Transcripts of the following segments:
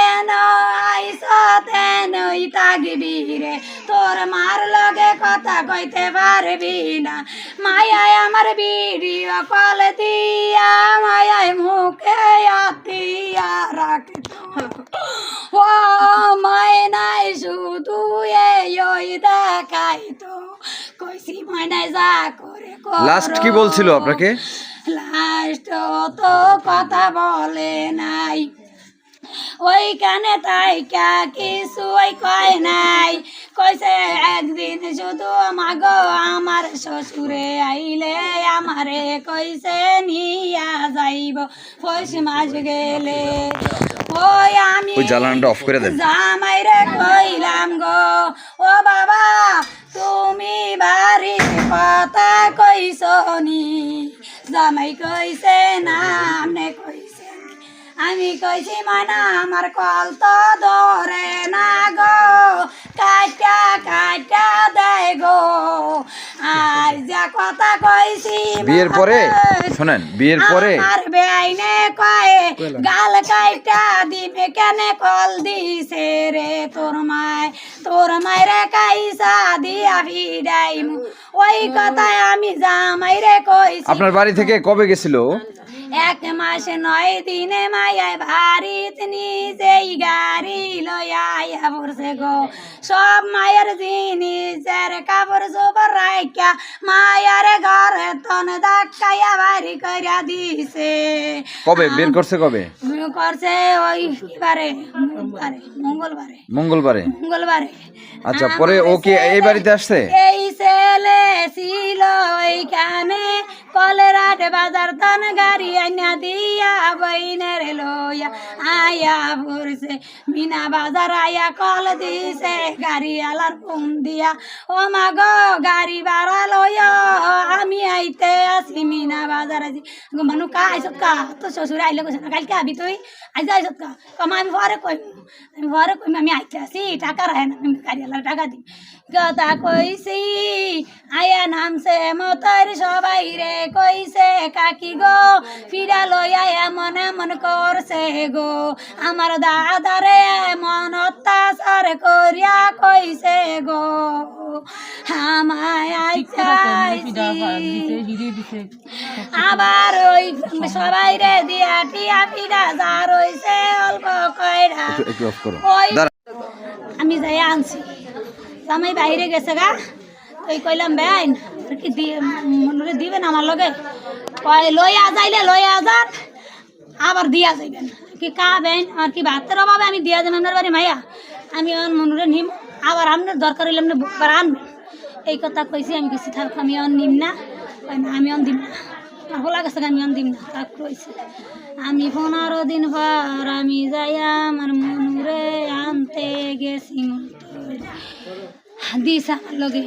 N আইসত এনই তাগবি রে তোর মার লগে কথা কইতে পারবি না মায়ায় আমার ভিডিও কল দিয়া মায়ায় মুখে আতিয়া রাখে ও মায়নাই শুধু এই দেখাই তো কইছি মায়নাই যা করে লাস্ট কি বলছিল আপনাকে? লাস্ট তো কথা বলে নাই ওইখানে তাই কিছুই কয় নাই কইছে একদিন শুধু মাগো আমার শ্বশুরে আইলে আমারে কইছে নিয়া যাইব পৌষ মাস গেলে ওই আমি ওই জ্বালানটা অফ করে দেন। জামাইরে কইলাম গো ও বাবা তুমি বাড়ি কথা কইছো নি জামাই কইছে না আমনে কইছে আমি কইছি মানা আমার কল তো ধরে না গো কাটা কাটা দেয় গো আর যা কথা কইছি বিয়ের পরে শুনেন, বিয়ের পরে আমার বেআইনে কয় গাল কাটা দিবে কেনে কল দিছে রে তোর মায়ের কাইসা দিয়া ভিড়াইমু ওই কথায় আমি জামাইরে কইছি। আপনার বাড়ি থেকে কবে গেছিল? 1 মাস 9 দিনে মায়ায় ভারিত নিজেই গাড়ি লইয়া আইয়া পড়ছে গো সব মায়ের জিনিসের কাপড় চোপড় রাইখা মায়ার ঘরে তন ধাক্কাইয়া বাড়ি কইরা দিছে। কবে বের করছে? কবে করছে? ওই কিবারে মঙ্গলবারে। আচ্ছা, পরে ও কি এই বাড়িতে আসছে? এই ছেলে ছিল এইখানে কলেরাট বাজার তন গাড়ি আইনা দিয়া বইনের লইয়া আয়া পড়ছে মিনা বাজার আয়া কল দিছে গাড়ি আলার ফোন দিয়া ও মা গো গাড়ি ভাড়া লইয়া আমি আইতে আসি মিনা বাজার আছি মানু কা আইসত কা তো শ্বশুর আইলে কইছে না কালকে আবি তুই আইজ আইসত কা কমা আমি পরে কইম আমি আইতে আসি টাকা রাখে না আমি গাড়ি আলার টাকা দিই কথা কইছি আয়া নামছে মতর সবাই রে কইছে কাকি গো ফিরা লইয়া এমন এমন করছে গো আমার দাদারে এমন অত্যাচার করিয়া কইছে গো আমায় আবার ওই সবাই রে দিয়া টিয়া ফিরা যা রইছে অল্প কইরা ওই আমি যাই আনছি জামাই বাইরে গেছে গা ওই কইলাম বেআইন কি মনে দিবেন আমার লগে কয় লইয়া যান আবার দিয়া যাইবেন কি কা বেন আর কি ভাতের অভাবে আমি দিয়া যাবেন আপনার বাড়ি মাইয়া আমি মনুরে নিম আবার আপনার দরকার হইলে আপনি বুকবার আনবেন এই কথা কইছি। আমি কিছু থাক আমি নিম না আমি দিম না হোলা গেছে আমি দিম না তাক কইছি। আমি 15 দিন পর আমি যাইয়া আমার মনুরে আনতে গেছি দিছে আমার লগে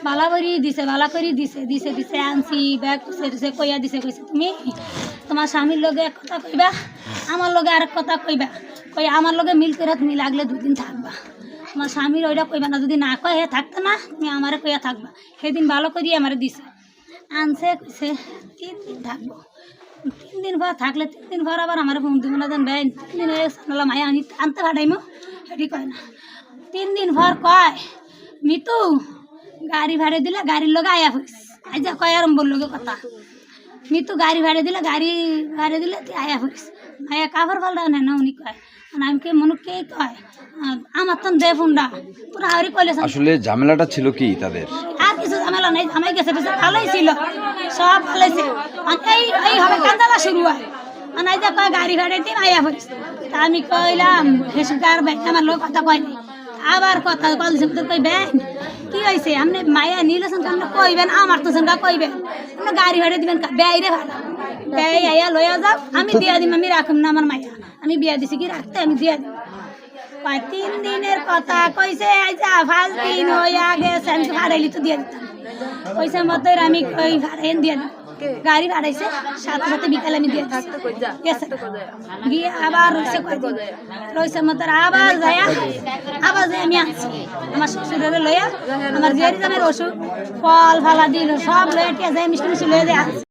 বালা করে দিছে আনছি ব্যাগ দিছে কইয়া দিছে কইছে তুমি তোমার স্বামীর লগে এক কথা কইবা আমার লগে আরেক কথা কইবা কই আমার লগে মিল করে তুমি লাগলে 2 দিন থাকবা তোমার স্বামীর ওইটা কইবা না যদি না কয় হে থাকতে না তুমি আমারে কইয়া থাকবা সেদিন ভালো করিয়া আমারে দিছে আনছে কইছে 3 দিন থাকবো 3 দিন পর থাকলে 3 দিন পর আবার আমার ফোন দিব না দেন ভাই 3 দিন সামলা মায়া আনতে পাঠাইমো সেটি কয় না 3 দিন পর কয় মিতু গাড়ি ভাড়া দিলে গাড়ির লোক আয়া হইস আজ কয় আরম বললো কথা মিতু গাড়ি ভাড়া দিলে তুই আয়া হইস আয়া কাপড় পাল্টা না না উনি কয় আমি কে মনে কে কয় আমার তো দে ফোনটা পুরো হাওড়ি কইলে আসলে ঝামেলাটা ছিল কি তাদের? আর কিছু ঝামেলা নাই জামাই গেছে ভালোই ছিল সব ভালোই ছিল এই হবে কান্দালা শুরু হয় নাই যে কয় গাড়ি ভাড়া দিন আয়া হইস তা আমি কইলাম হেসুকার ভাই আমার লোক কথা কয় নাই আবার কথা কল দিছে কই বেন কি হয়েছে আপনি মায়া নিলেছেন তো আপনি কইবেন আমার তো সঙ্গে কইবেন আপনি গাড়ি ভাড়া দিবেন বেআইরে ভাড়া বেআই আয়া লইয়া যাও আমি দিয়া দিম আমি রাখুম না আমার মায়া আমি বিয়া দিছি কি রাখতে আমি দিয়া দিম 3 দিনের কথা কইছে আইজা 5 দিন হইয়া গেছে আমি ভাড়াইলি তো দিয়া দিতাম কইছে মতো আমি কই ভাড়াইন দিয়া দিম গাড়ি ভাড়াইছে সাথে বিকালে আমি দিয়ে গেছে গিয়ে আবার রয়েছে মতো আবার যায় আমি আনছি আমার শ্বশুরের লইয়া আমার জিয়ারি জামের ওষুধ ফল ফালা দিল সব লইয়া যায় মিষ্টি মিষ্টি লইয়া যায়